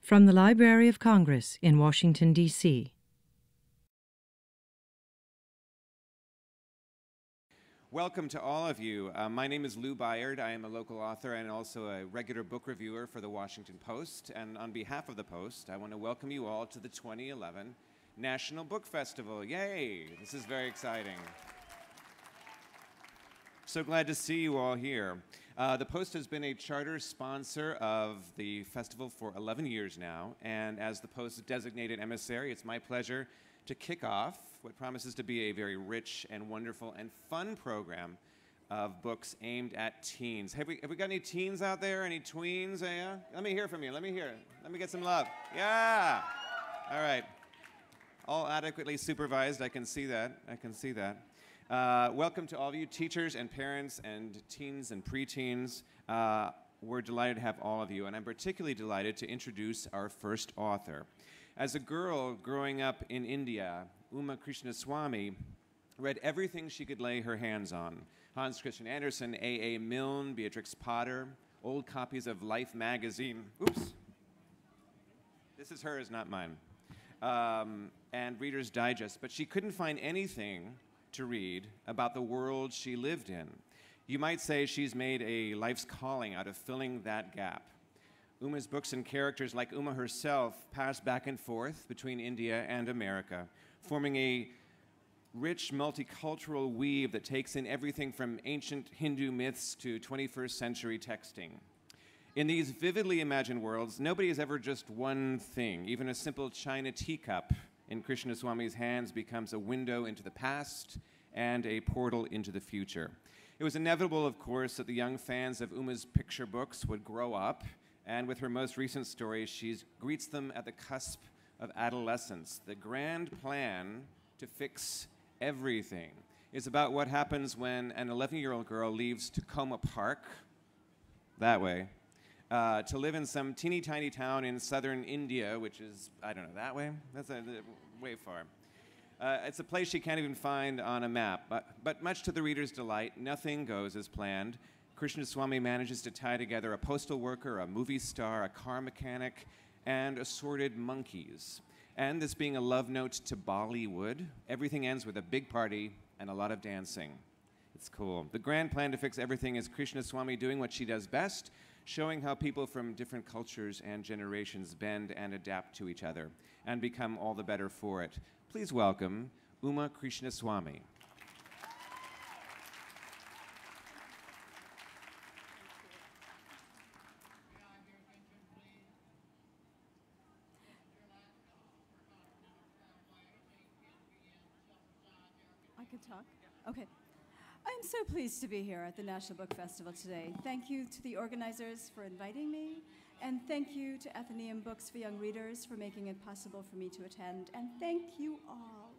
From the Library of Congress in Washington, D.C. Welcome to all of you. My name is Lou Byard. I am a local author and also a regular book reviewer for the Washington Post. And on behalf of the Post, I want to welcome you all to the 2011 National Book Festival. Yay! This is very exciting. So glad to see you all here. The Post has been a charter sponsor of the festival for 11 years now, and as the Post's designated emissary, it's my pleasure to kick off what promises to be a very rich and wonderful and fun program of books aimed at teens. Have we got any teens out there? Any tweens? Yeah? Let me hear from you. Let me hear. Let me get some love. Yeah! All right. All adequately supervised. I can see that. I can see that. Welcome to all of you teachers and parents and teens and preteens. We're delighted to have all of you, and I'm particularly delighted to introduce our first author. As a girl growing up in India, Krishnaswami read everything she could lay her hands on. Hans Christian Andersen, A.A. Milne, Beatrix Potter, old copies of Life magazine. Oops. This is hers, not mine. And Reader's Digest. But she couldn't find anything to read about the world she lived in. You might say she's made a life's calling out of filling that gap. Uma's books and characters, like Uma herself, pass back and forth between India and America, forming a rich multicultural weave that takes in everything from ancient Hindu myths to 21st century texting. In these vividly imagined worlds, nobody is ever just one thing. Even a simple china teacup in Krishnaswami's hands becomes a window into the past and a portal into the future. It was inevitable, of course, that the young fans of Uma's picture books would grow up, and with her most recent story, she greets them at the cusp of adolescence. The grand plan to fix everything is about what happens when an 11-year-old girl leaves Tacoma Park, that way, to live in some teeny tiny town in southern India, which is, I don't know, that way? That's way far. It's a place she can't even find on a map. But much to the reader's delight, nothing goes as planned. Krishnaswami manages to tie together a postal worker, a movie star, a car mechanic, and assorted monkeys. And this being a love note to Bollywood, everything ends with a big party and a lot of dancing. It's cool. The grand plan to fix everything is Krishnaswami doing what she does best, showing how people from different cultures and generations bend and adapt to each other and become all the better for it. Please welcome Uma Krishnaswami. I can talk? Okay. I'm so pleased to be here at the National Book Festival today. Thank you to the organizers for inviting me, and thank you to Atheneum Books for Young Readers for making it possible for me to attend, and thank you all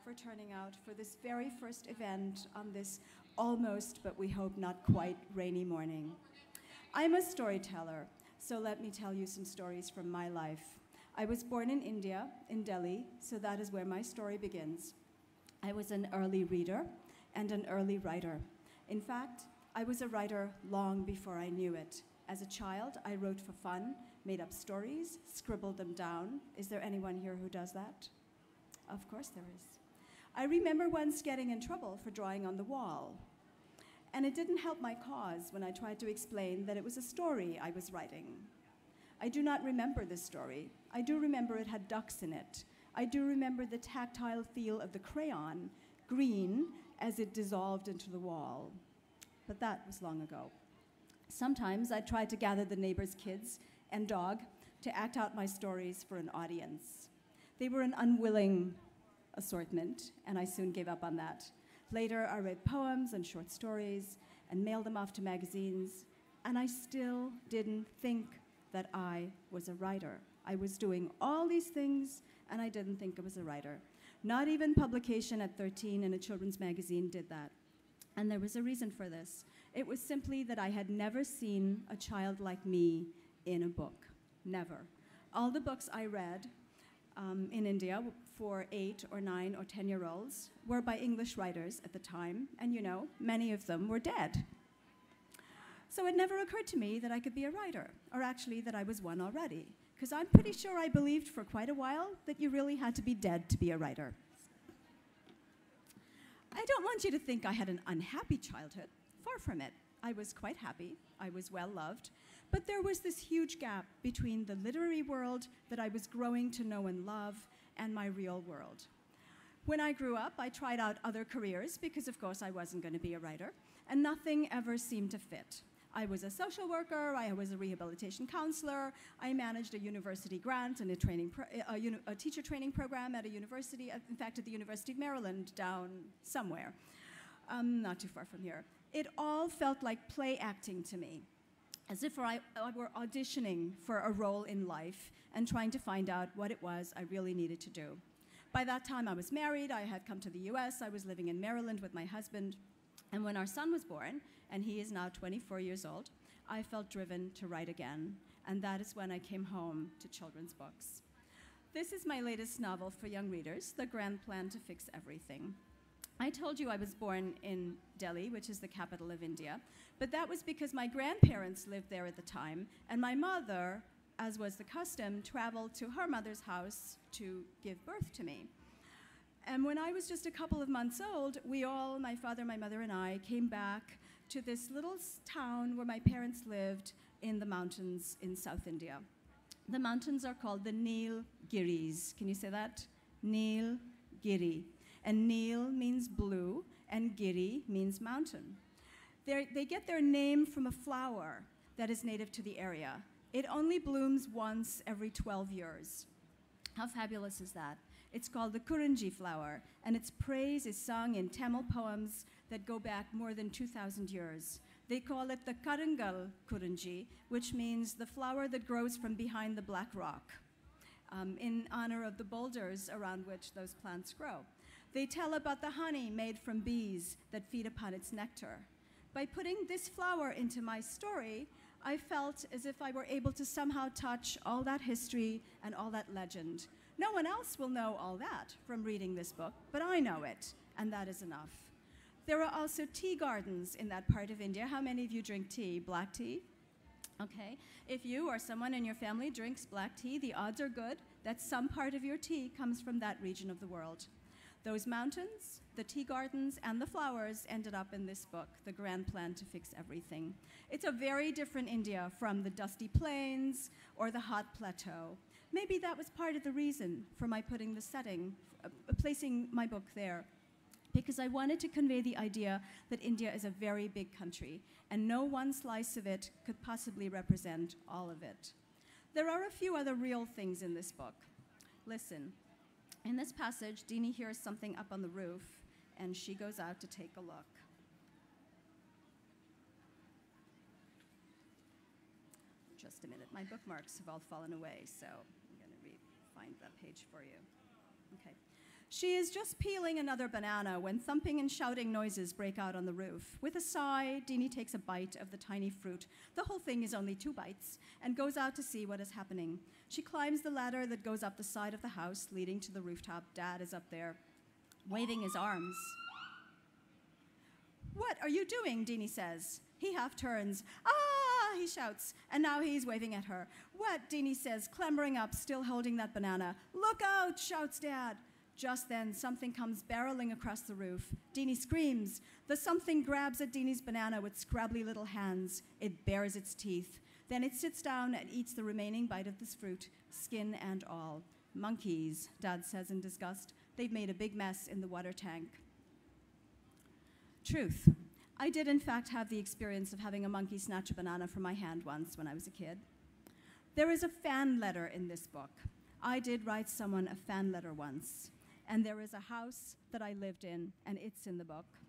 for turning out for this very first event on this almost, but we hope not quite, rainy morning. I'm a storyteller, so let me tell you some stories from my life. I was born in India, in Delhi, so that is where my story begins. I was an early reader and an early writer. In fact, I was a writer long before I knew it. As a child, I wrote for fun, made up stories, scribbled them down. Is there anyone here who does that? Of course there is. I remember once getting in trouble for drawing on the wall. And it didn't help my cause when I tried to explain that it was a story I was writing. I do not remember this story. I do remember it had ducks in it. I do remember the tactile feel of the crayon, green, as it dissolved into the wall. But that was long ago. Sometimes I tried to gather the neighbors' kids and dog to act out my stories for an audience. They were an unwilling assortment, and I soon gave up on that. Later, I read poems and short stories and mailed them off to magazines, and I still didn't think that I was a writer. I was doing all these things, and I didn't think I was a writer. Not even publication at 13 in a children's magazine did that. And there was a reason for this. It was simply that I had never seen a child like me in a book. Never. All the books I read in India for 8 or 9 or 10-year-olds were by English writers at the time, and you know, many of them were dead. So it never occurred to me that I could be a writer, or actually that I was one already, because I'm pretty sure I believed for quite a while that you really had to be dead to be a writer. I don't want you to think I had an unhappy childhood. Far from it. I was quite happy. I was well loved. But there was this huge gap between the literary world that I was growing to know and love and my real world. When I grew up, I tried out other careers because, of course, I wasn't going to be a writer, and nothing ever seemed to fit. I was a social worker, I was a rehabilitation counselor, I managed a university grant and a teacher training program at a university, in fact, at the University of Maryland down somewhere, not too far from here. It all felt like play acting to me, as if I were auditioning for a role in life and trying to find out what it was I really needed to do. By that time, I was married, I had come to the US, I was living in Maryland with my husband, and when our son was born, and he is now 24 years old, I felt driven to write again, and that is when I came home to children's books. This is my latest novel for young readers, The Grand Plan to Fix Everything. I told you I was born in Delhi, which is the capital of India, but that was because my grandparents lived there at the time, and my mother, as was the custom, traveled to her mother's house to give birth to me. And when I was just a couple of months old, we all, my father, my mother, and I, came back to this little town where my parents lived in the mountains in South India. The mountains are called the Nilgiris. Can you say that? Nilgiri. And Nil means blue, and Giri means mountain. They get their name from a flower that is native to the area. It only blooms once every 12 years. How fabulous is that? It's called the Kuranji flower, and its praise is sung in Tamil poems that go back more than 2,000 years. They call it the Karangal Kuranji, which means the flower that grows from behind the black rock, in honor of the boulders around which those plants grow. They tell about the honey made from bees that feed upon its nectar. By putting this flower into my story, I felt as if I were able to somehow touch all that history and all that legend. No one else will know all that from reading this book, but I know it, and that is enough. There are also tea gardens in that part of India. How many of you drink tea? Black tea? Okay. If you or someone in your family drinks black tea, the odds are good that some part of your tea comes from that region of the world. Those mountains, the tea gardens, and the flowers ended up in this book, The Grand Plan to Fix Everything. It's a very different India from the dusty plains or the hot plateau. Maybe that was part of the reason for my putting the setting, placing my book there, because I wanted to convey the idea that India is a very big country, and no one slice of it could possibly represent all of it. There are a few other real things in this book. Listen. In this passage, Dini hears something up on the roof, and she goes out to take a look. Just a minute. My bookmarks have all fallen away, so I'm going to find that page for you. Okay. She is just peeling another banana when thumping and shouting noises break out on the roof. With a sigh, Dini takes a bite of the tiny fruit. The whole thing is only 2 bites, and goes out to see what is happening. She climbs the ladder that goes up the side of the house, leading to the rooftop. Dad is up there, waving his arms. "What are you doing?" Dini says. He half turns. "Ah!" he shouts, and now he's waving at her. "What?" Dini says, clambering up, still holding that banana. "Look out!" shouts Dad. Just then, something comes barreling across the roof. Dini screams. The something grabs at Dini's banana with scrabbly little hands. It bares its teeth. Then it sits down and eats the remaining bite of this fruit, skin and all. "Monkeys," Dad says in disgust. "They've made a big mess in the water tank." Truth. I did, in fact, have the experience of having a monkey snatch a banana from my hand once when I was a kid. There is a fan letter in this book. I did write someone a fan letter once. And there is a house that I lived in, and it's in the book.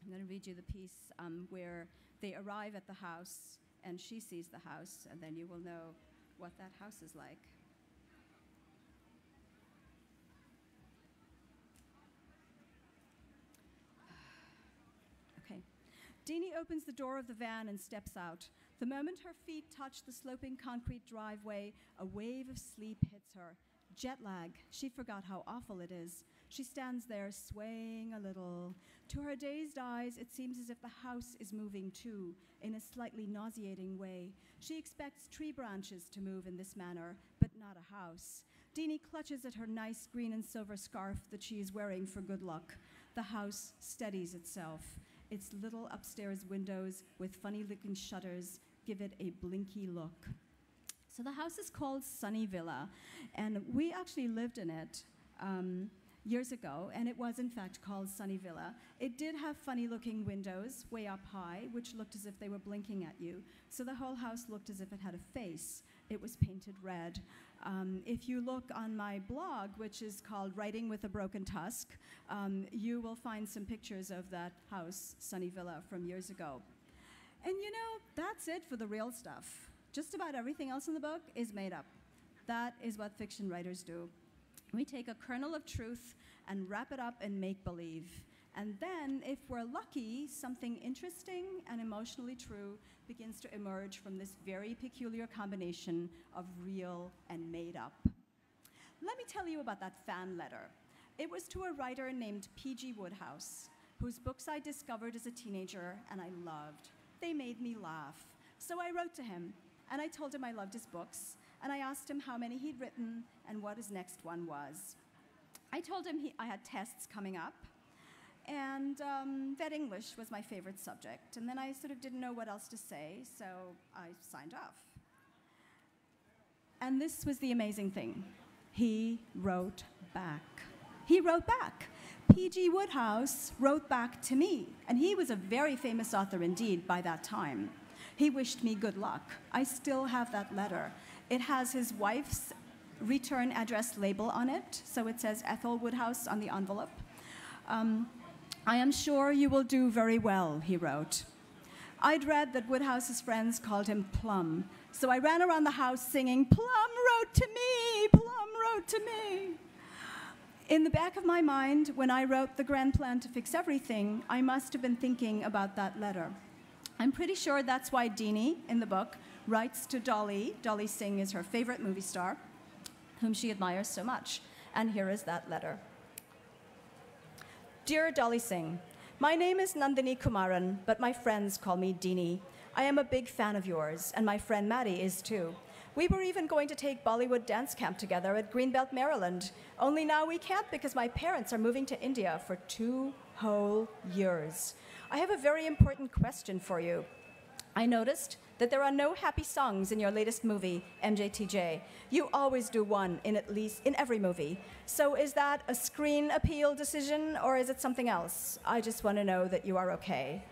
I'm going to read you the piece where they arrive at the house, and she sees the house, and then you will know what that house is like. Okay. Dini opens the door of the van and steps out. The moment her feet touch the sloping concrete driveway, a wave of sleep hits her. Jet lag. She forgot how awful it is. She stands there swaying a little. To her dazed eyes, it seems as if the house is moving too, in a slightly nauseating way. She expects tree branches to move in this manner, but not a house. Deanie clutches at her nice green and silver scarf that she is wearing for good luck. The house steadies itself. Its little upstairs windows with funny-looking shutters give it a blinky look. So the house is called Sunny Villa, and we actually lived in it years ago, and it was in fact called Sunny Villa. It did have funny-looking windows way up high, which looked as if they were blinking at you. So the whole house looked as if it had a face. It was painted red. If you look on my blog, which is called Writing with a Broken Tusk, you will find some pictures of that house, Sunny Villa, from years ago. And you know, that's it for the real stuff. Just about everything else in the book is made up. That is what fiction writers do. We take a kernel of truth and wrap it up in make-believe. And then, if we're lucky, something interesting and emotionally true begins to emerge from this very peculiar combination of real and made up. Let me tell you about that fan letter. It was to a writer named P.G. Wodehouse, whose books I discovered as a teenager and I loved. They made me laugh. So I wrote to him, and I told him I loved his books, and I asked him how many he'd written and what his next one was. I told him I had tests coming up, and that English was my favorite subject. And then I sort of didn't know what else to say, so I signed off. And this was the amazing thing. He wrote back. He wrote back. P.G. Wodehouse wrote back to me, and he was a very famous author indeed by that time. He wished me good luck. I still have that letter. It has his wife's return address label on it, so it says Ethel Wodehouse on the envelope. I am sure you will do very well, he wrote. I'd read that Wodehouse's friends called him Plum, so I ran around the house singing, Plum wrote to me, Plum wrote to me. In the back of my mind, when I wrote the grand plan to fix everything, I must have been thinking about that letter. I'm pretty sure that's why Deanie, in the book, writes to Dolly. Dolly Singh is her favorite movie star, whom she admires so much. And here is that letter. Dear Dolly Singh, my name is Nandini Kumaran, but my friends call me Deanie. I am a big fan of yours, and my friend Maddie is too. We were even going to take Bollywood dance camp together at Greenbelt, Maryland. Only now we can't because my parents are moving to India for 2 whole years. I have a very important question for you. I noticed that there are no happy songs in your latest movie, MJTJ. You always do one in every movie. So is that a screen appeal decision or is it something else? I just want to know that you are okay.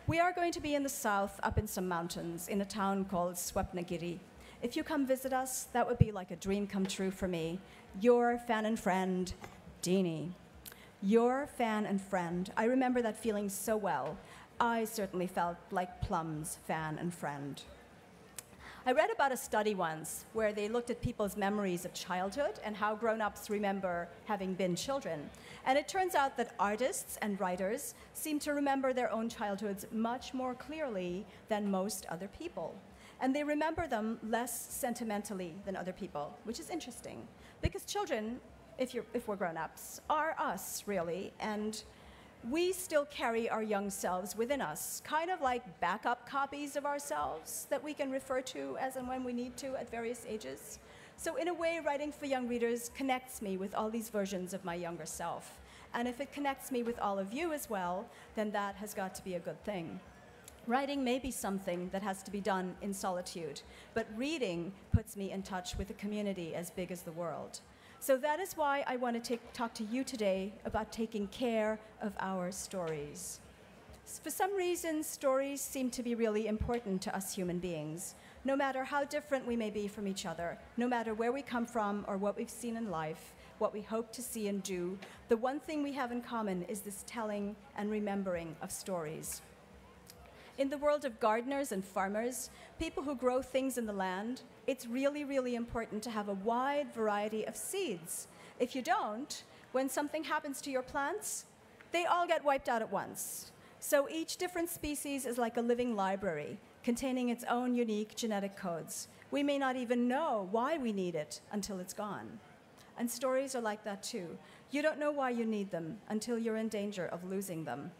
We are going to be in the south, up in some mountains, in a town called Swapnagiri. If you come visit us, that would be like a dream come true for me. Your fan and friend, Deanie. Your fan and friend. I remember that feeling so well. I certainly felt like Plum's fan and friend. I read about a study once where they looked at people's memories of childhood and how grown-ups remember having been children. And it turns out that artists and writers seem to remember their own childhoods much more clearly than most other people. And they remember them less sentimentally than other people, which is interesting. Because children, if we're grown-ups, are us, really, and we still carry our young selves within us, kind of like backup copies of ourselves that we can refer to as and when we need to at various ages. So in a way, writing for young readers connects me with all these versions of my younger self. And if it connects me with all of you as well, then that has got to be a good thing. Writing may be something that has to be done in solitude, but reading puts me in touch with a community as big as the world. So that is why I want to talk to you today about taking care of our stories. For some reason, stories seem to be really important to us human beings. No matter how different we may be from each other, no matter where we come from or what we've seen in life, what we hope to see and do, the one thing we have in common is this telling and remembering of stories. In the world of gardeners and farmers, people who grow things in the land, it's really, really important to have a wide variety of seeds. If you don't, when something happens to your plants, they all get wiped out at once. So each different species is like a living library, containing its own unique genetic codes. We may not even know why we need it until it's gone. And stories are like that too. You don't know why you need them until you're in danger of losing them.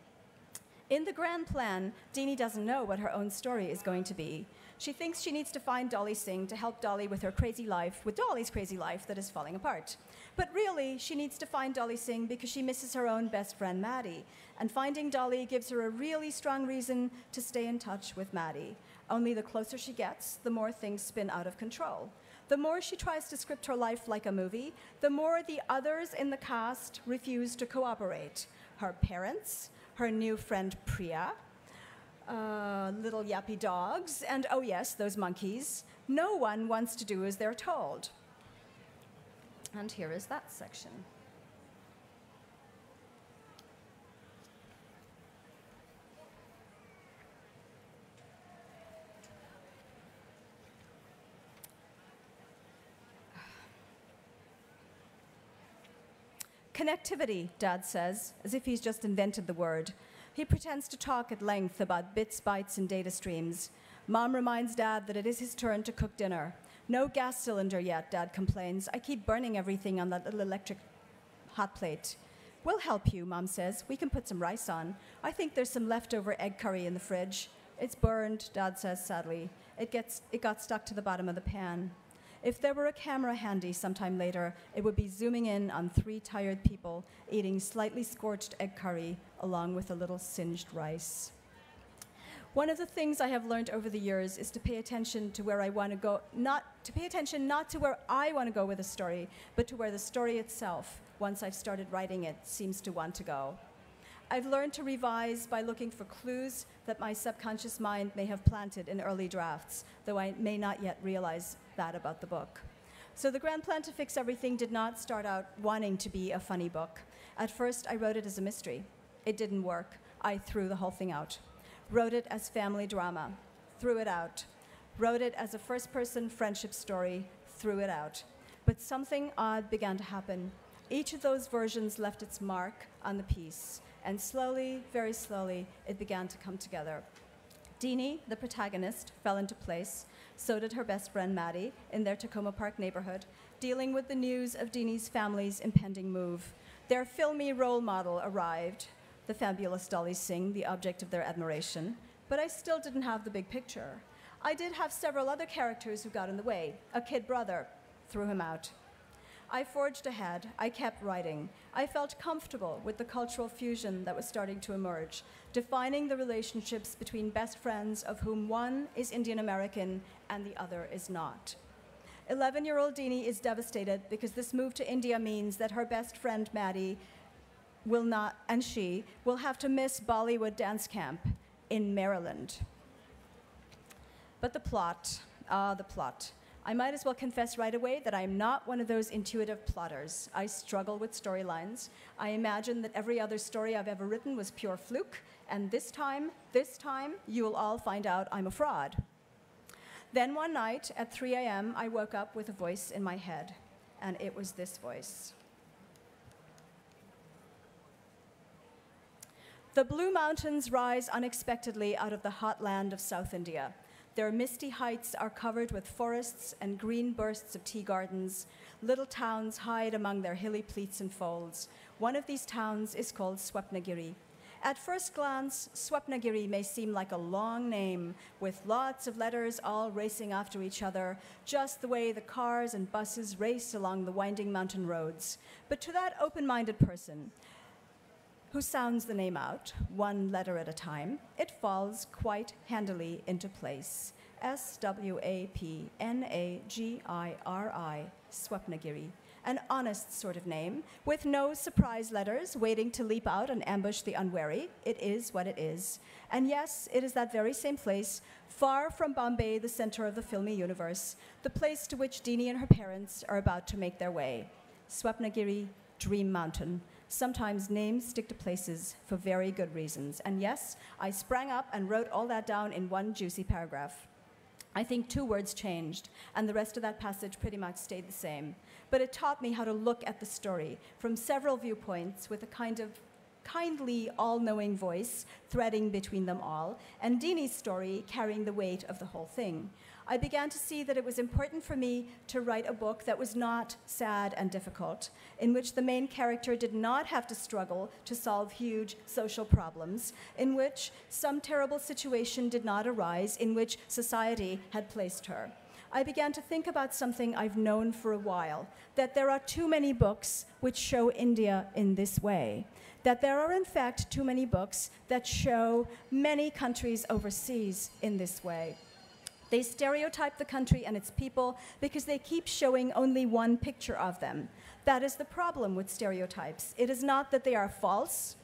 In the grand plan, Deanie doesn't know what her own story is going to be. She thinks she needs to find Dolly Singh to help Dolly with her crazy life, with Dolly's crazy life that is falling apart. But really, she needs to find Dolly Singh because she misses her own best friend, Maddie. And finding Dolly gives her a really strong reason to stay in touch with Maddie. Only the closer she gets, the more things spin out of control. The more she tries to script her life like a movie, the more the others in the cast refuse to cooperate. Her parents, her new friend Priya, little yappy dogs, and oh yes, those monkeys. No one wants to do as they're told. And here is that section. Connectivity, Dad says, as if he's just invented the word. He pretends to talk at length about bits, bytes, and data streams. Mom reminds Dad that it is his turn to cook dinner. No gas cylinder yet, Dad complains. I keep burning everything on that little electric hot plate. We'll help you, Mom says. We can put some rice on. I think there's some leftover egg curry in the fridge. It's burned, Dad says sadly. It got stuck to the bottom of the pan. If there were a camera handy sometime later, it would be zooming in on 3 tired people eating slightly scorched egg curry along with a little singed rice. One of the things I have learned over the years is to pay attention to where I want to go, not to where I want to go with a story, but to where the story itself, once I've started writing it, seems to want to go. I've learned to revise by looking for clues that my subconscious mind may have planted in early drafts, though I may not yet realize that about the book. So the grand plan to fix everything did not start out wanting to be a funny book. At first, I wrote it as a mystery. It didn't work. I threw the whole thing out. Wrote it as family drama. Threw it out. Wrote it as a first-person friendship story. Threw it out. But something odd began to happen. Each of those versions left its mark on the piece. And slowly, very slowly, it began to come together. Deanie, the protagonist, fell into place. So did her best friend, Maddie, in their Tacoma Park neighborhood, dealing with the news of Deanie's family's impending move. Their filmy role model arrived, the fabulous Dolly Singh, the object of their admiration, but I still didn't have the big picture. I did have several other characters who got in the way. A kid brother, threw him out. I forged ahead. I kept writing. I felt comfortable with the cultural fusion that was starting to emerge, defining the relationships between best friends of whom one is Indian American and the other is not. 11-year-old Deanie is devastated because this move to India means that her best friend Maddie will have to miss Bollywood dance camp in Maryland. But the plot, the plot. I might as well confess right away that I'm not one of those intuitive plotters. I struggle with storylines. I imagine that every other story I've ever written was pure fluke, and this time, you'll all find out I'm a fraud. Then one night at 3 a.m., I woke up with a voice in my head, and it was this voice. The Blue Mountains rise unexpectedly out of the hot land of South India. Their misty heights are covered with forests and green bursts of tea gardens. Little towns hide among their hilly pleats and folds. One of these towns is called Swapnagiri. At first glance, Swapnagiri may seem like a long name with lots of letters all racing after each other, just the way the cars and buses race along the winding mountain roads. But to that open-minded person who sounds the name out, one letter at a time, it falls quite handily into place. Swapnagiri, Swapnagiri. An honest sort of name, with no surprise letters waiting to leap out and ambush the unwary. It is what it is. And yes, it is that very same place, far from Bombay, the center of the filmy universe, the place to which Deanie and her parents are about to make their way. Swapnagiri, Dream Mountain. Sometimes names stick to places for very good reasons. And yes, I sprang up and wrote all that down in one juicy paragraph. I think 2 words changed, and the rest of that passage pretty much stayed the same. But it taught me how to look at the story from several viewpoints with a kind of kindly, all-knowing voice threading between them all, and Deanie's story carrying the weight of the whole thing. I began to see that it was important for me to write a book that was not sad and difficult, in which the main character did not have to struggle to solve huge social problems, in which some terrible situation did not arise in which society had placed her. I began to think about something I've known for a while, that there are too many books which show India in this way, that there are in fact too many books that show many countries overseas in this way. They stereotype the country and its people because they keep showing only one picture of them. That is the problem with stereotypes. It is not that they are false.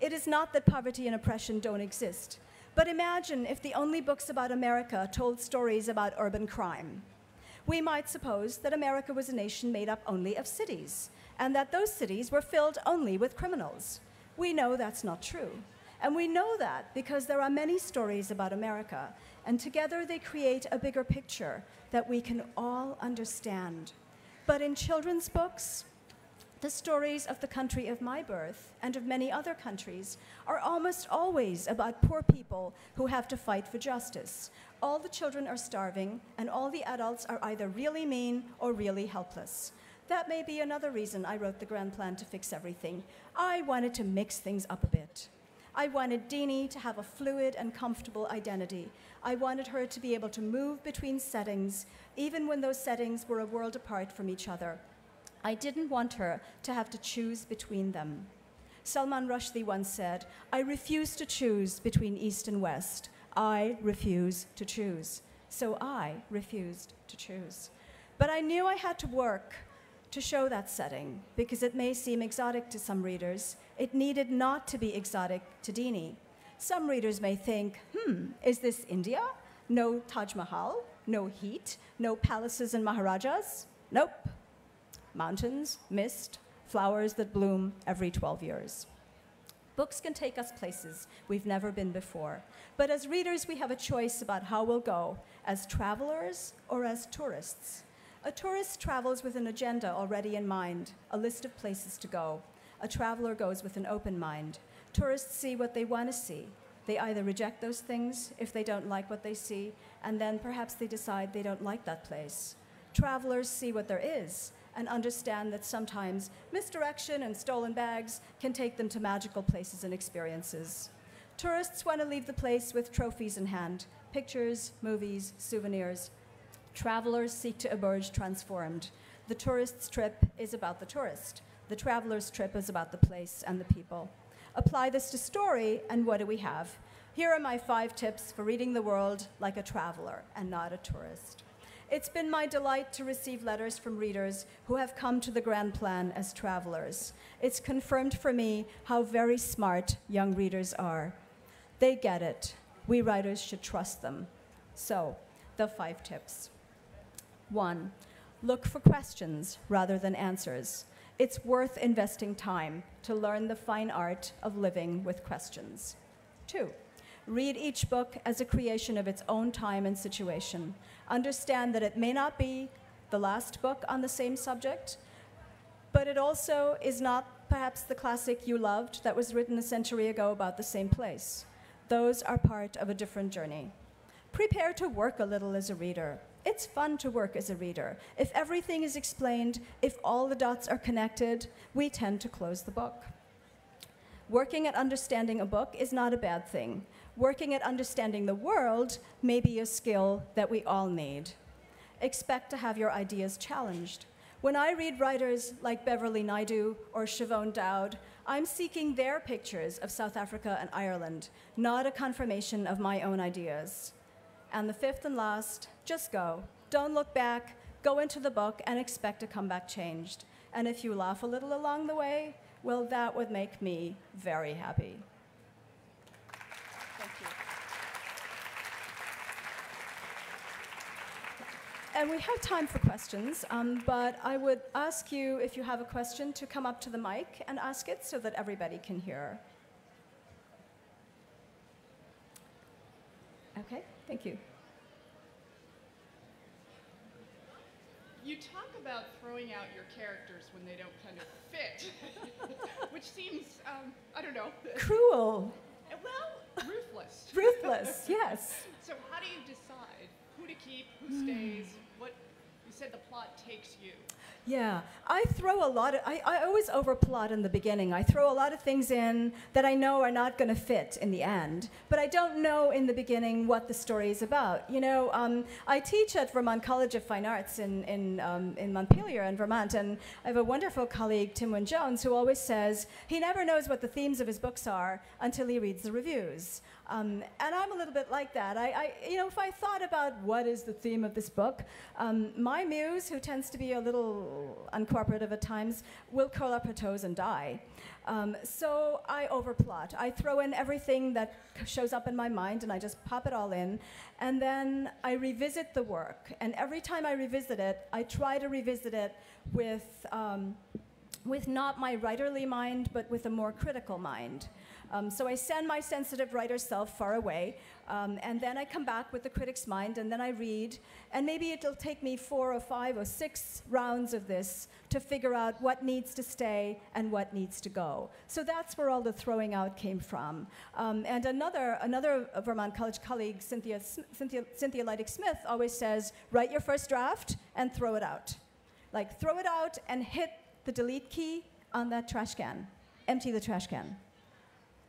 It is not that poverty and oppression don't exist. But imagine if the only books about America told stories about urban crime. We might suppose that America was a nation made up only of cities, and that those cities were filled only with criminals. We know that's not true. And we know that because there are many stories about America, and together they create a bigger picture that we can all understand. But in children's books, the stories of the country of my birth and of many other countries are almost always about poor people who have to fight for justice. All the children are starving, and all the adults are either really mean or really helpless. That may be another reason I wrote the grand plan to fix everything. I wanted to mix things up a bit. I wanted Deanie to have a fluid and comfortable identity. I wanted her to be able to move between settings, even when those settings were a world apart from each other. I didn't want her to have to choose between them. Salman Rushdie once said, "I refuse to choose between East and West. I refuse to choose." So I refused to choose. But I knew I had to work to show that setting, because it may seem exotic to some readers. It needed not to be exotic to Deanie. Some readers may think, is this India? No Taj Mahal, no heat, no palaces and maharajas? Nope. Mountains, mist, flowers that bloom every 12 years. Books can take us places we've never been before. But as readers, we have a choice about how we'll go, as travelers or as tourists. A tourist travels with an agenda already in mind, a list of places to go. A traveler goes with an open mind. Tourists see what they want to see. They either reject those things if they don't like what they see, and then perhaps they decide they don't like that place. Travelers see what there is and understand that sometimes misdirection and stolen bags can take them to magical places and experiences. Tourists want to leave the place with trophies in hand, pictures, movies, souvenirs. Travelers seek to emerge transformed. The tourist's trip is about the tourist. The traveler's trip is about the place and the people. Apply this to story, and what do we have? Here are my 5 tips for reading the world like a traveler and not a tourist. It's been my delight to receive letters from readers who have come to the Grand Plan as travelers. It's confirmed for me how very smart young readers are. They get it. We writers should trust them. So, the 5 tips. 1, look for questions rather than answers. It's worth investing time to learn the fine art of living with questions. 2, read each book as a creation of its own time and situation. Understand that it may not be the last book on the same subject, but it also is not perhaps the classic you loved that was written a century ago about the same place. Those are part of a different journey. Prepare to work a little as a reader. It's fun to work as a reader. If everything is explained, if all the dots are connected, we tend to close the book. Working at understanding a book is not a bad thing. Working at understanding the world may be a skill that we all need. Expect to have your ideas challenged. When I read writers like Beverly Naidu or Siobhan Dowd, I'm seeking their pictures of South Africa and Ireland, not a confirmation of my own ideas. And the 5th and last, just go. Don't look back, go into the book and expect to come back changed. And if you laugh a little along the way, well, that would make me very happy. Thank you. And we have time for questions, but I would ask you, if you have a question, to come up to the mic and ask it so that everybody can hear. Okay, thank you. You talk about throwing out your characters when they don't kind of fit, which seems, I don't know. Cruel. Well, ruthless. Ruthless, yes. So how do you decide who who to keep, who stays, what you said the plot takes you. Yeah, I throw a lot of, I always overplot in the beginning. I throw a lot of things in that I know are not going to fit in the end, but I don't know in the beginning what the story is about. You know, I teach at Vermont College of Fine Arts in Montpelier in Vermont, and I have a wonderful colleague, Tim Wynne-Jones, who always says he never knows what the themes of his books are until he reads the reviews. And I'm a little bit like that. You know, if I thought about what is the theme of this book, my muse, who tends to be a little uncooperative at times, will curl up her toes and die. So I overplot. I throw in everything that shows up in my mind, and I just pop it all in. And then I revisit the work. And every time I revisit it, I try to revisit it with not my writerly mind, but with a more critical mind. So I send my sensitive writer self far away, and then I come back with the critic's mind, and then I read, and maybe it'll take me 4 or 5 or 6 rounds of this to figure out what needs to stay and what needs to go. So that's where all the throwing out came from. And another Vermont College colleague, Cynthia Leidig-Smith, always says, write your first draft and throw it out. Like, throw it out and hit the delete key on that trash can. Empty the trash can.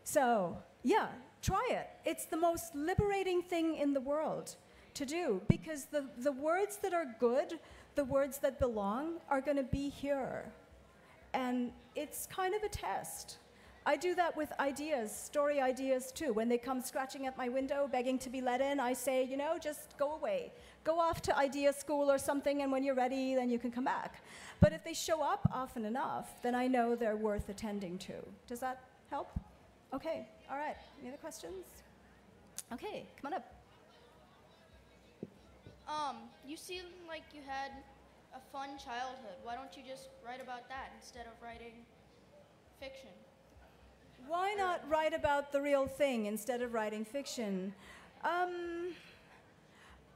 So, yeah, try it. It's the most liberating thing in the world to do, because the words that are good, the words that belong, are going to be here. And it's kind of a test. I do that with ideas, story ideas too. When they come scratching at my window, begging to be let in, I say, you know, just go away. Go off to idea school or something, and when you're ready, then you can come back. But if they show up often enough, then I know they're worth attending to. Does that help? Okay, all right. Any other questions? Okay, come on up. You seem like you had a fun childhood. Why don't you just write about that instead of writing fiction? Why not write about the real thing instead of writing fiction?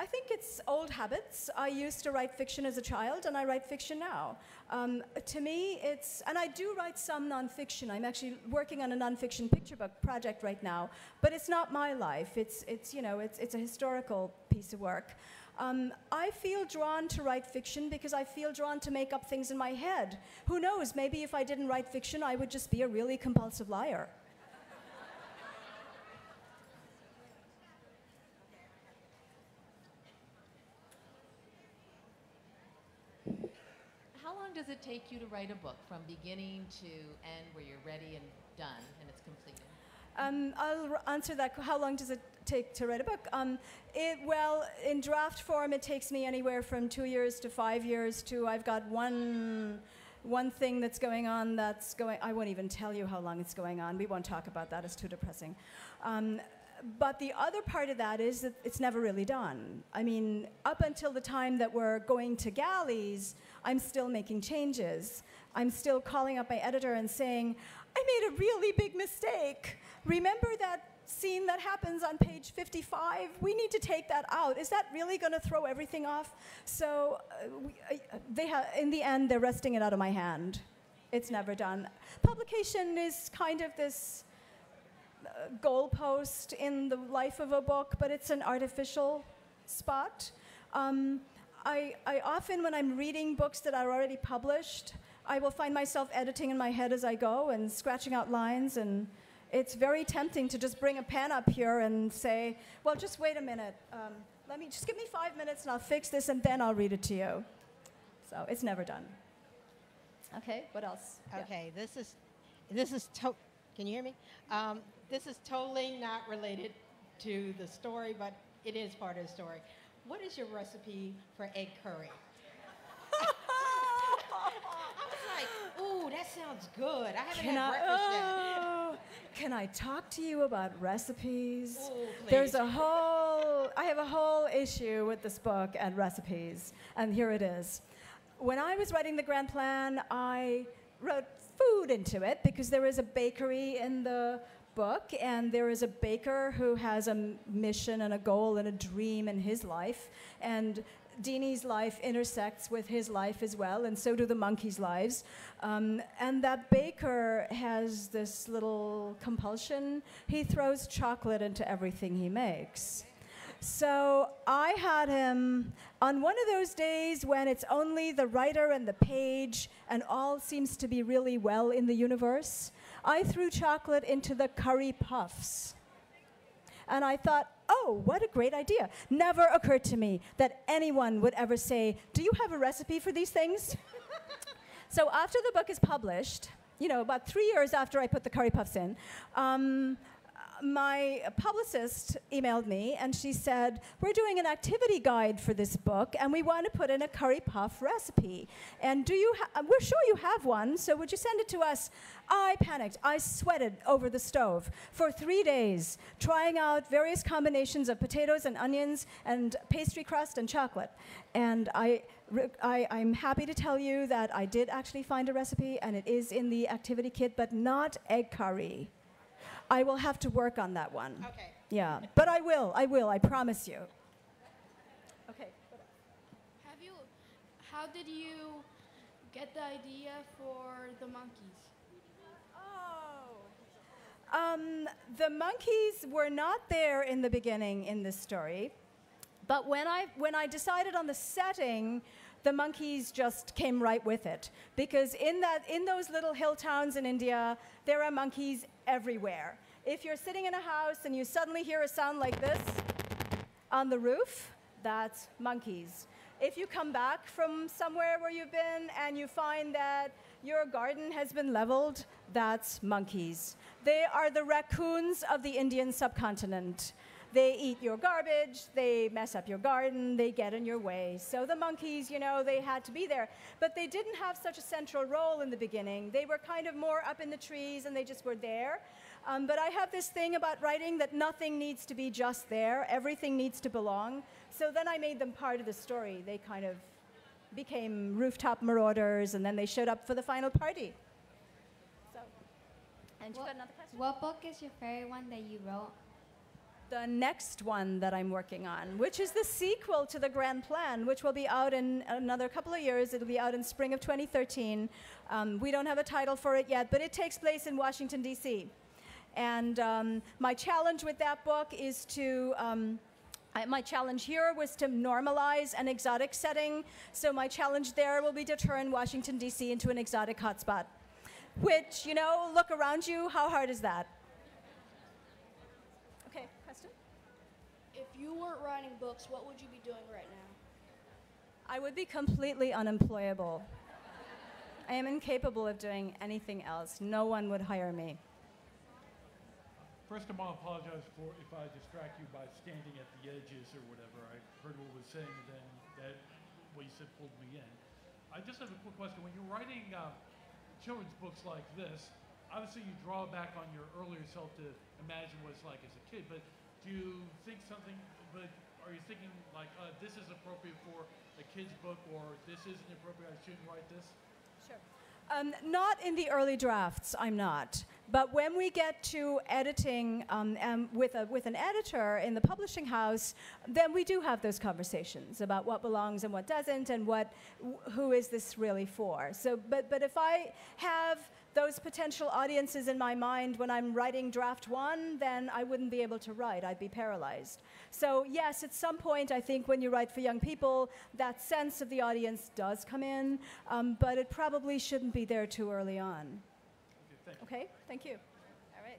I think it's old habits. I used to write fiction as a child, and I write fiction now. To me, it's, and I do write some nonfiction. I'm actually working on a nonfiction picture book project right now, but it's not my life. It's a historical piece of work. I feel drawn to write fiction because I feel drawn to make up things in my head. Who knows, maybe if I didn't write fiction, I would just be a really compulsive liar. How long does it take you to write a book from beginning to end where you're ready and done and it's completed? I'll answer that. How long does it take to write a book? Well, in draft form, it takes me anywhere from 2 years to 5 years to, I've got one thing that's going on that's going, I won't even tell you how long it's going on. We won't talk about that, it's too depressing. But the other part of that is that it's never really done. I mean, up until the time that we're going to galleys, I'm still making changes. I'm still calling up my editor and saying, I made a really big mistake. Remember that scene that happens on page 55? We need to take that out. Is that really going to throw everything off? So in the end, they're wresting it out of my hand. It's never done. Publication is kind of this goalpost in the life of a book, but it's an artificial spot. I often, when I'm reading books that are already published, I will find myself editing in my head as I go and scratching out lines, and it's very tempting to just bring a pen up here and say, well, just wait a minute. Just give me 5 minutes and I'll fix this and then I'll read it to you. So it's never done. Okay, what else? Okay, yeah. Can you hear me? This is totally not related to the story, but it is part of the story. What is your recipe for egg curry? I was like, ooh, that sounds good. I haven't had breakfast yet. Can I talk to you about recipes? Ooh, please. There's I have a whole issue with this book and recipes, and here it is. When I was writing the grand plan, I wrote food into it because there is a bakery in the book, and there is a baker who has a mission and a goal and a dream in his life, and Deanie's life intersects with his life as well, and so do the monkeys' lives. And that baker has this little compulsion. He throws chocolate into everything he makes. So I had him on one of those days when it's only the writer and the page and all seems to be really well in the universe. I threw chocolate into the curry puffs. And I thought, oh, what a great idea. Never occurred to me that anyone would ever say, do you have a recipe for these things? So after the book is published, you know, about 3 years after I put the curry puffs in, my publicist emailed me and she said, we're doing an activity guide for this book and we want to put in a curry puff recipe. And we're sure you have one, so would you send it to us? I panicked. I sweated over the stove for 3 days, trying out various combinations of potatoes and onions and pastry crust and chocolate. And I'm happy to tell you that I did actually find a recipe and it is in the activity kit, but not egg curry. I will have to work on that one. Okay. Yeah, but I will, I promise you. Okay. How did you get the idea for the monkeys? The monkeys were not there in the beginning in this story, but when I decided on the setting, the monkeys just came right with it. Because in those little hill towns in India, there are monkeys everywhere. If you're sitting in a house and you suddenly hear a sound like this on the roof, that's monkeys. If you come back from somewhere where you've been and you find that your garden has been leveled, that's monkeys. They are the raccoons of the Indian subcontinent. They eat your garbage, they mess up your garden, they get in your way. So the monkeys, you know, they had to be there. But they didn't have such a central role in the beginning. They were kind of more up in the trees and they just were there. But I have this thing about writing that nothing needs to be just there. Everything needs to belong. So then I made them part of the story. They kind of became rooftop marauders and then they showed up for the final party. So, and you got another question? What book is your favorite one that you wrote? The next one that I'm working on, which is the sequel to The Grand Plan, which will be out in another couple of years. It'll be out in spring of 2013. We don't have a title for it yet, but it takes place in Washington, D.C. And my challenge with that book is to, my challenge here was to normalize an exotic setting. So my challenge there will be to turn Washington, D.C. into an exotic hotspot. Which, you know, look around you, how hard is that? Okay, question? If you weren't writing books, what would you be doing right now? I would be completely unemployable. I am incapable of doing anything else. No one would hire me. First, I want to apologize for if I distract you by standing at the edges or whatever. I heard what was saying, and then that what you said pulled me in. I just have a quick question. When you're writing children's books like this, obviously you draw back on your earlier self to imagine what it's like as a kid, but do you think something, but are you thinking like, this is appropriate for a kid's book, or this isn't appropriate, I shouldn't write this? Sure. Not in the early drafts, I'm not. But when we get to editing with an editor in the publishing house, then we do have those conversations about what belongs and what doesn't, and who is this really for. So, but if I have those potential audiences in my mind when I'm writing draft one, then I wouldn't be able to write. I'd be paralyzed. So yes, at some point, I think when you write for young people, that sense of the audience does come in, but it probably shouldn't be there too early on. Okay, thank you. All right.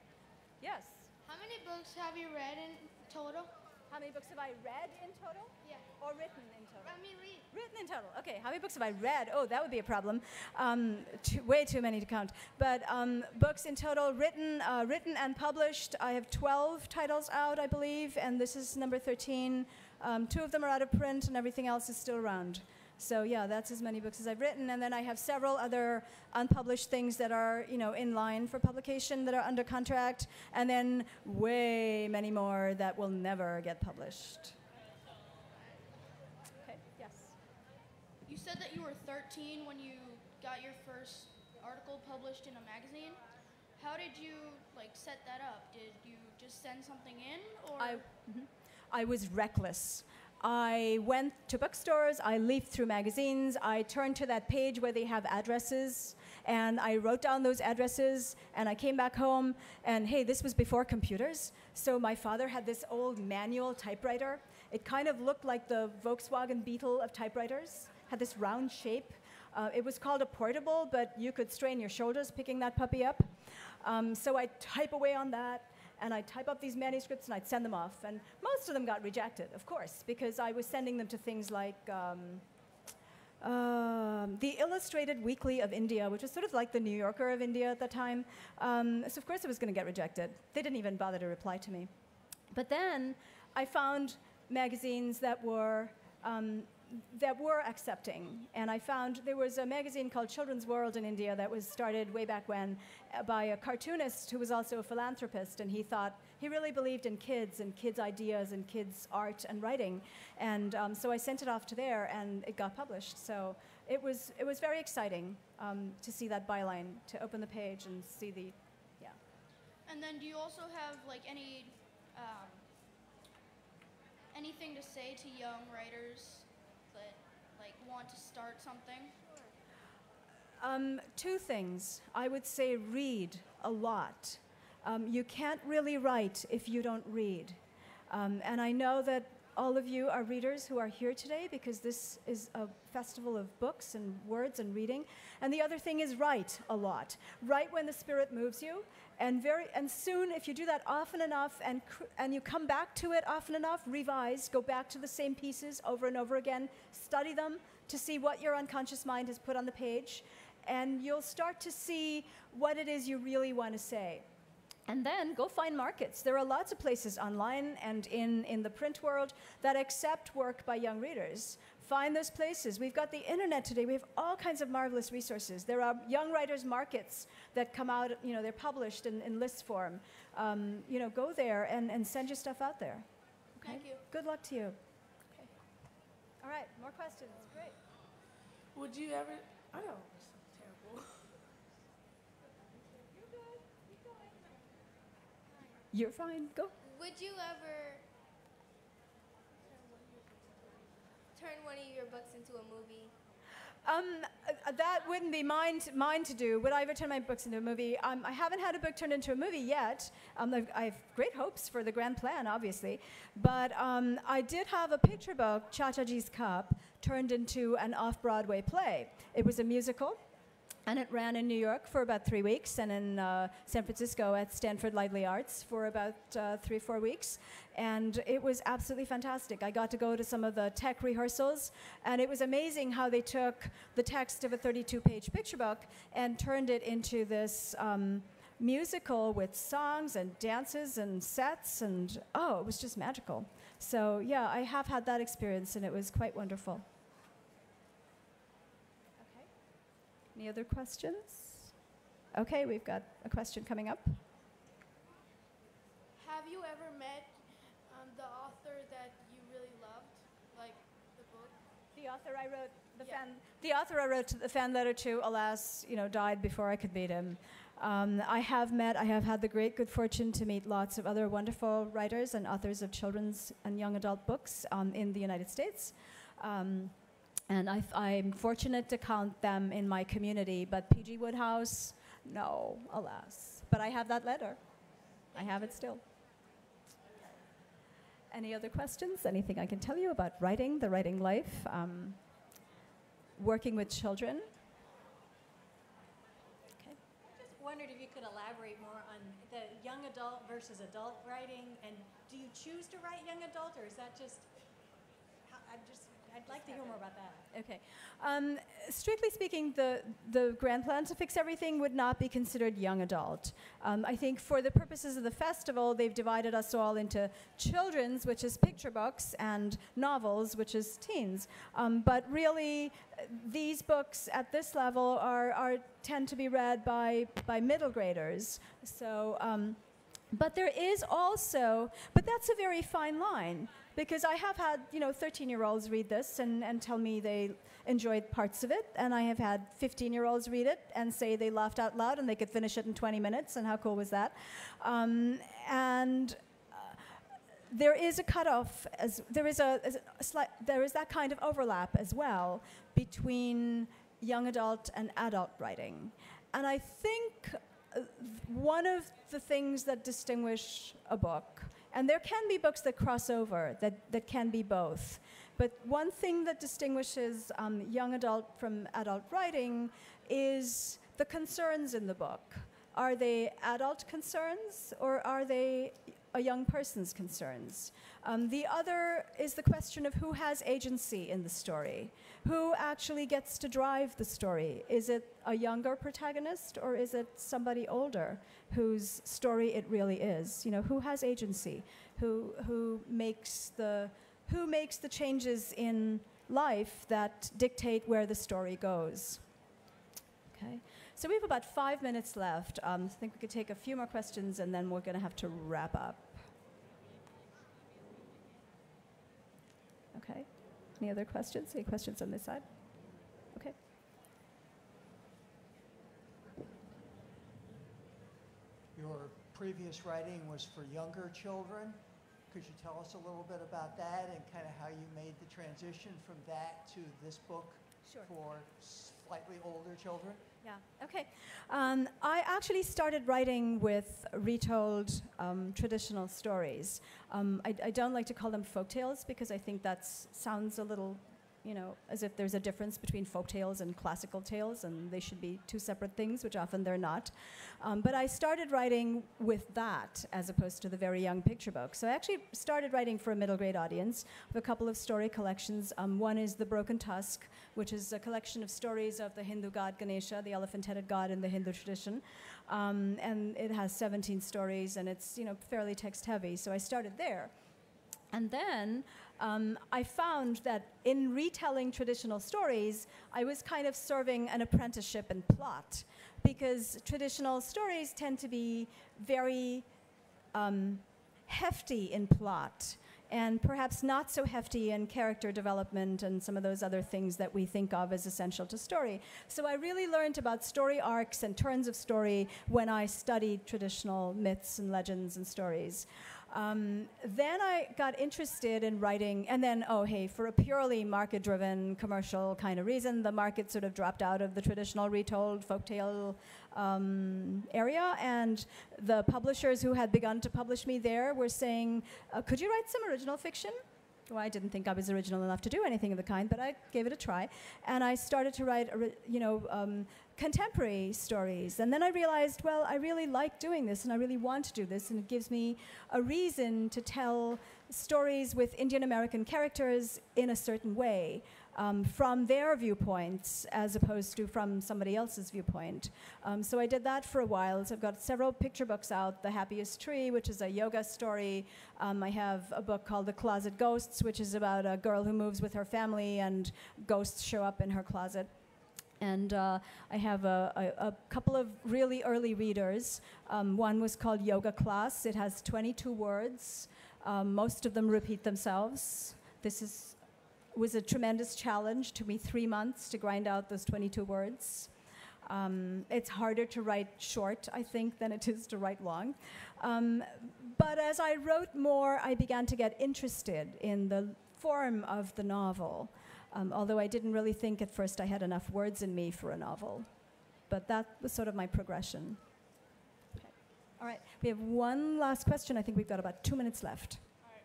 Yes. How many books have you read in total? How many books have I read in total? Yeah. Or written in total? I mean, read. Written in total. Okay, how many books have I read? Oh, that would be a problem. Way too many to count. But books in total, written and published. I have 12 titles out, I believe, and this is number 13. 2 of them are out of print, and everything else is still around. So yeah, that's as many books as I've written, and then I have several other unpublished things that are, you know, in line for publication that are under contract, and then way many more that will never get published. Okay. Yes. You said that you were 13 when you got your first article published in a magazine. How did you set that up? Did you just send something in, or? I was reckless. I went to bookstores, I leafed through magazines, I turned to that page where they have addresses, and I wrote down those addresses, and I came back home, and hey, this was before computers, so my father had this old manual typewriter, It kind of looked like the Volkswagen Beetle of typewriters, had this round shape. It was called a portable, but you could strain your shoulders picking that puppy up. So I'd type away on that, and I'd type up these manuscripts, and I'd send them off. And most of them got rejected, of course, because I was sending them to things like the Illustrated Weekly of India, which was sort of like the New Yorker of India at the time. So of course it was going to get rejected. They didn't even bother to reply to me. But then I found magazines that were accepting. And I found there was a magazine called Children's World in India that was started way back when by a cartoonist who was also a philanthropist, and he really believed in kids and kids' ideas and kids' art and writing. And so I sent it off to there, and it got published. So it was very exciting to see that byline, to open the page and see the, yeah. And then do you also have like anything to say to young writers that like want to start something? Two things. I would say read a lot. You can't really write if you don't read. And I know that all of you are readers who are here today because this is a festival of books and words and reading. And the other thing is write a lot. Write when the spirit moves you. And soon, if you do that often enough and you come back to it often enough, revise, go back to the same pieces over and over again, study them to see what your unconscious mind has put on the page, and you'll start to see what it is you really want to say. And then go find markets. There are lots of places online and in the print world that accept work by young readers. Find those places. We've got the internet today. We have all kinds of marvelous resources. There are young writers markets that come out, they're published in list form. Go there and send your stuff out there. Okay? Thank you. Good luck to you. Okay. All right, more questions. Great. Would you ever, I know, it's terrible. You're fine. Go. Would you ever turn one of your books into a movie? That wouldn't be mine to do. Would I ever turn my books into a movie? I haven't had a book turned into a movie yet. I have great hopes for the grand plan, obviously. But I did have a picture book, Chachaji's Cup, turned into an off-Broadway play. It was a musical. And it ran in New York for about 3 weeks, and in San Francisco at Stanford Lively Arts for about 3 or 4 weeks. And it was absolutely fantastic. I got to go to some of the tech rehearsals, and it was amazing how they took the text of a 32-page picture book and turned it into this musical with songs and dances and sets, and it was just magical. So yeah, I have had that experience, and it was quite wonderful. Any other questions? Okay, we've got a question coming up. Have you ever met the author that you really loved, like the book? The author I wrote the author I wrote the fan letter to, alas, died before I could meet him. I have had the great good fortune to meet lots of other wonderful writers and authors of children's and young adult books in the United States. And I'm fortunate to count them in my community, but P.G. Wodehouse, no, alas. But I have that letter. I have it still. Any other questions? Anything I can tell you about writing, the writing life, working with children? Okay. I just wondered if you could elaborate more on the young adult versus adult writing, and do you choose to write young adult, or is that just, I'd like to hear more about that. Okay. Strictly speaking, the grand plan to fix everything would not be considered young adult. I think for the purposes of the festival, they've divided us all into children's, which is picture books, and novels, which is teens. But really, these books at this level tend to be read by middle graders. So, but there is also, but that's a very fine line. Because I have had, 13-year-olds read this and tell me they enjoyed parts of it, and I have had 15-year-olds read it and say they laughed out loud and they could finish it in 20 minutes, and how cool was that? There is a cutoff, there is that kind of overlap as well between young adult and adult writing. And I think one of the things that distinguish a book And there can be books that cross over, that can be both. But one thing that distinguishes young adult from adult writing is the concerns in the book. Are they adult concerns, or are they a young person's concerns? The other is the question of who has agency in the story. Who actually gets to drive the story? Is it a younger protagonist, or is it somebody older whose story it really is? You know, who has agency? Who makes the changes in life that dictate where the story goes? Okay. So we have about 5 minutes left. I think we could take a few more questions, and then we're going to have to wrap up. Okay. Any other questions? Any questions on this side? Okay. Your previous writing was for younger children. Could you tell us a little bit about that and kind of how you made the transition from that to this book for slightly older children? Yeah, okay. I actually started writing with retold traditional stories. I don't like to call them folk tales because I think that sounds a little, you know, as if there's a difference between folk tales and classical tales, and they should be two separate things, which often they're not. But I started writing with that as opposed to the very young picture book. So I actually started writing for a middle grade audience with a couple of story collections. One is The Broken Tusk, which is a collection of stories of the Hindu god Ganesha, the elephant-headed god in the Hindu tradition. And it has 17 stories, and it's, you know, fairly text-heavy. So I started there. And then I found that in retelling traditional stories, I was kind of serving an apprenticeship in plot, because traditional stories tend to be very hefty in plot, and perhaps not so hefty in character development and some of those other things that we think of as essential to story. So I really learned about story arcs and turns of story when I studied traditional myths and legends and stories. Then I got interested in writing, and then, for a purely market-driven commercial kind of reason, the market sort of dropped out of the traditional retold folktale area, and the publishers who had begun to publish me there were saying, could you write some original fiction? Well, I didn't think I was original enough to do anything of the kind, but I gave it a try, and I started to write, contemporary stories. And then I realized, well, I really like doing this, and I really want to do this, and it gives me a reason to tell stories with Indian American characters in a certain way, from their viewpoints as opposed to from somebody else's viewpoint. So I did that for a while. So I've got several picture books out. The Happiest Tree, which is a yoga story. I have a book called The Closet Ghosts, which is about a girl who moves with her family and ghosts show up in her closet. And I have a couple of really early readers. One was called Yoga Class. It has 22 words. Most of them repeat themselves. This was a tremendous challenge. Took me 3 months to grind out those 22 words. It's harder to write short, I think, than it is to write long. But as I wrote more, I began to get interested in the form of the novel. Although I didn't really think at first I had enough words in me for a novel. But that was sort of my progression. Okay. All right, we have one last question. I think we've got about 2 minutes left. All right.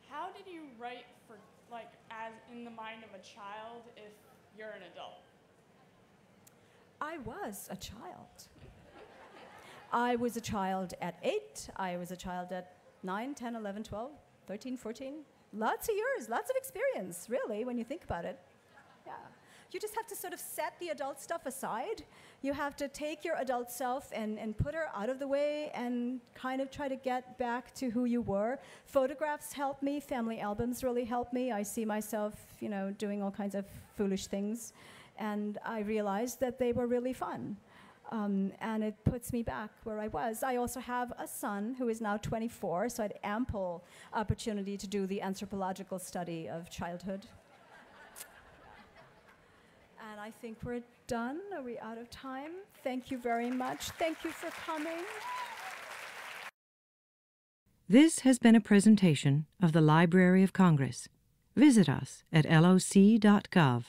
How did you write for, like, as in the mind of a child if you're an adult? I was a child. I was a child at 8. I was a child at 9, 10, 11, 12, 13, 14. Lots of years, lots of experience, really, when you think about it. Yeah. You just have to sort of set the adult stuff aside. You have to take your adult self and put her out of the way and kind of try to get back to who you were. Photographs help me. Family albums really help me. I see myself, you know, doing all kinds of foolish things. And I realized that they were really fun. And it puts me back where I was. I also have a son who is now 24, so I had ample opportunity to do the anthropological study of childhood. And I think we're done. Are we out of time? Thank you very much. Thank you for coming. This has been a presentation of the Library of Congress. Visit us at loc.gov.